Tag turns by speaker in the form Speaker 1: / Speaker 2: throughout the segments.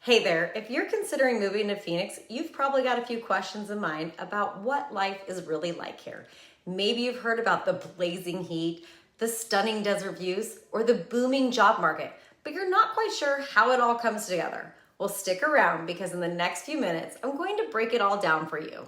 Speaker 1: Hey there, if you're considering moving to Phoenix, you've probably got a few questions in mind about what life is really like here. Maybe you've heard about the blazing heat, the stunning desert views, or the booming job market, but you're not quite sure how it all comes together. Well, stick around because in the next few minutes, I'm going to break it all down for you.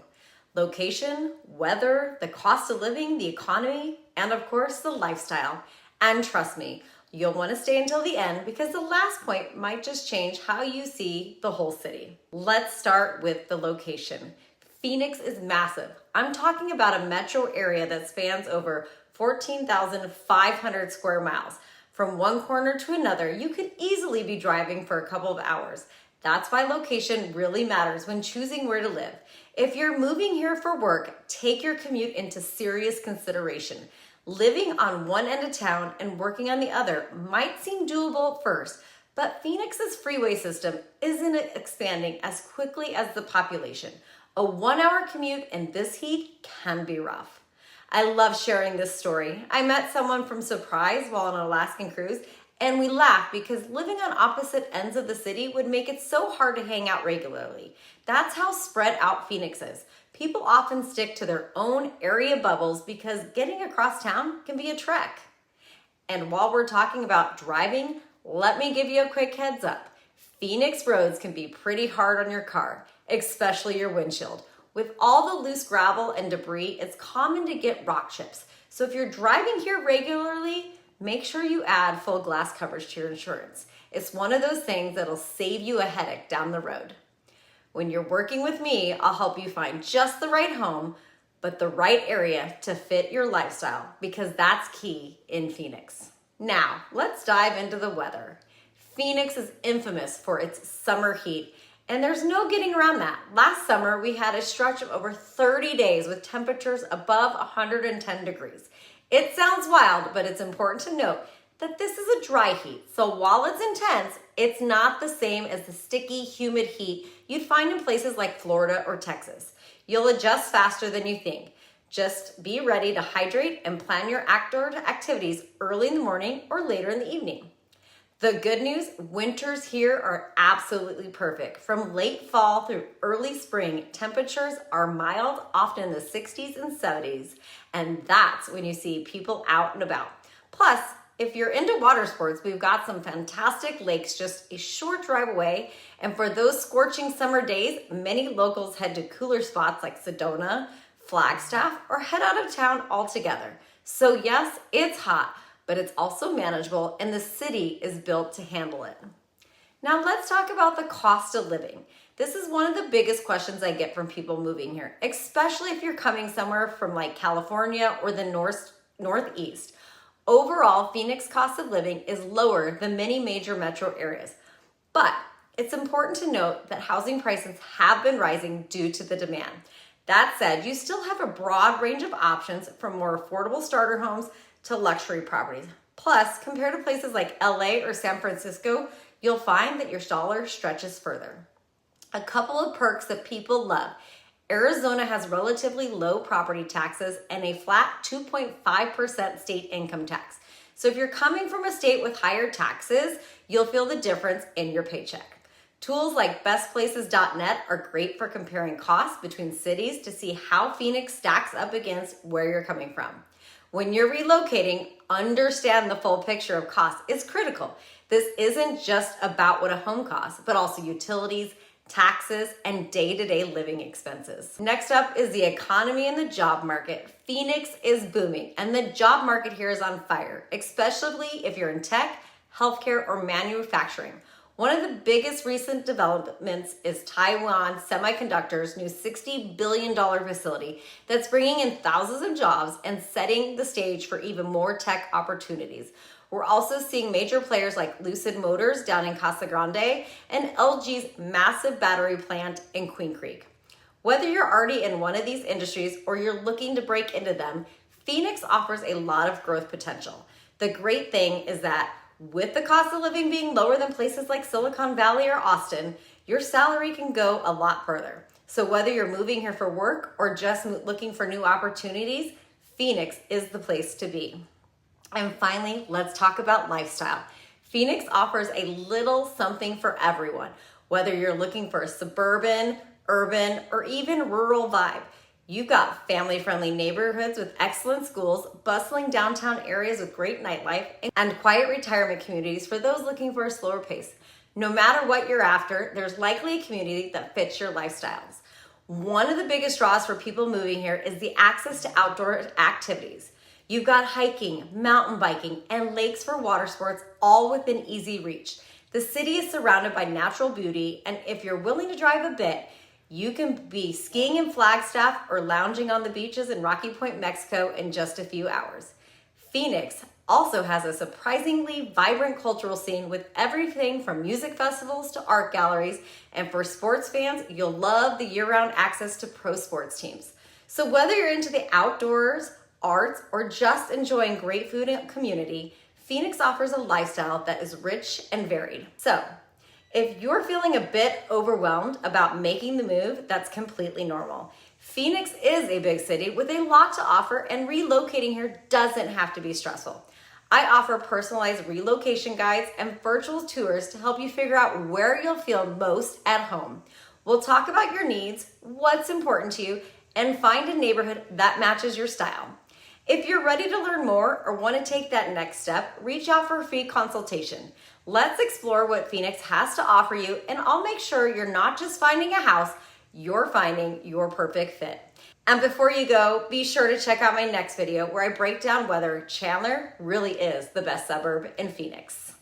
Speaker 1: Location, weather, the cost of living, the economy, and of course, the lifestyle. And trust me, you'll want to stay until the end because the last point might just change how you see the whole city. Let's start with the location. Phoenix is massive. I'm talking about a metro area that spans over 14,500 square miles. From one corner to another, you could easily be driving for a couple of hours. That's why location really matters when choosing where to live. If you're moving here for work, take your commute into serious consideration. Living on one end of town and working on the other might seem doable at first, but Phoenix's freeway system isn't expanding as quickly as the population. A 1-hour commute in this heat can be rough. I love sharing this story. I met someone from Surprise while on an Alaskan cruise, and we laughed because living on opposite ends of the city would make it so hard to hang out regularly. That's how spread out Phoenix is. People often stick to their own area bubbles because getting across town can be a trek. And while we're talking about driving, let me give you a quick heads up. Phoenix roads can be pretty hard on your car, especially your windshield. With all the loose gravel and debris, it's common to get rock chips. So if you're driving here regularly, make sure you add full glass coverage to your insurance. It's one of those things that'll save you a headache down the road. When you're working with me, I'll help you find just the right home, but the right area to fit your lifestyle because that's key in Phoenix. Now, let's dive into the weather. Phoenix is infamous for its summer heat, and there's no getting around that. Last summer, we had a stretch of over 30 days with temperatures above 110 degrees. It sounds wild, but it's important to note that this is a dry heat. So while it's intense, it's not the same as the sticky, humid heat you'd find in places like Florida or Texas. You'll adjust faster than you think. Just be ready to hydrate and plan your outdoor activities early in the morning or later in the evening. The good news, winters here are absolutely perfect. From late fall through early spring, temperatures are mild, often in the 60s and 70s, and that's when you see people out and about. Plus, if you're into water sports, we've got some fantastic lakes just a short drive away. And for those scorching summer days, many locals head to cooler spots like Sedona, Flagstaff, or head out of town altogether. So yes, it's hot, but it's also manageable and the city is built to handle it. Now let's talk about the cost of living. This is one of the biggest questions I get from people moving here, especially if you're coming somewhere from like California or the Northeast. Overall, Phoenix cost of living is lower than many major metro areas, but it's important to note that housing prices have been rising due to the demand. That said, you still have a broad range of options from more affordable starter homes to luxury properties. Plus, compared to places like LA or San Francisco, you'll find that your dollar stretches further. A couple of perks that people love. Arizona has relatively low property taxes and a flat 2.5% state income tax. So if you're coming from a state with higher taxes, you'll feel the difference in your paycheck. Tools like bestplaces.net are great for comparing costs between cities to see how Phoenix stacks up against where you're coming from. When you're relocating, understand the full picture of costs is critical. This isn't just about what a home costs, but also utilities, taxes, and day-to-day living expenses. Next up is the economy and the job market. Phoenix is booming, and the job market here is on fire, especially if you're in tech, healthcare, or manufacturing. One of the biggest recent developments is Taiwan Semiconductor's new $60 billion facility that's bringing in thousands of jobs and setting the stage for even more tech opportunities. We're also seeing major players like Lucid Motors down in Casa Grande and LG's massive battery plant in Queen Creek. Whether you're already in one of these industries or you're looking to break into them, Phoenix offers a lot of growth potential. The great thing is that with the cost of living being lower than places like Silicon Valley or Austin, your salary can go a lot further. So whether you're moving here for work or just looking for new opportunities, Phoenix is the place to be. And finally, let's talk about lifestyle. Phoenix offers a little something for everyone. Whether you're looking for a suburban, urban, or even rural vibe, you've got family-friendly neighborhoods with excellent schools, bustling downtown areas with great nightlife, and quiet retirement communities for those looking for a slower pace. No matter what you're after, there's likely a community that fits your lifestyles. One of the biggest draws for people moving here is the access to outdoor activities. You've got hiking, mountain biking, and lakes for water sports, all within easy reach. The city is surrounded by natural beauty, and if you're willing to drive a bit, you can be skiing in Flagstaff or lounging on the beaches in Rocky Point, Mexico in just a few hours. Phoenix also has a surprisingly vibrant cultural scene with everything from music festivals to art galleries, and for sports fans, you'll love the year-round access to pro sports teams. So whether you're into the outdoors, arts, or just enjoying great food and community, Phoenix offers a lifestyle that is rich and varied. So if you're feeling a bit overwhelmed about making the move, that's completely normal. Phoenix is a big city with a lot to offer, and relocating here doesn't have to be stressful. I offer personalized relocation guides and virtual tours to help you figure out where you'll feel most at home. We'll talk about your needs, what's important to you, and find a neighborhood that matches your style. If you're ready to learn more or want to take that next step, reach out for a free consultation. Let's explore what Phoenix has to offer you, and I'll make sure you're not just finding a house, you're finding your perfect fit. And before you go, be sure to check out my next video where I break down whether Chandler really is the best suburb in Phoenix.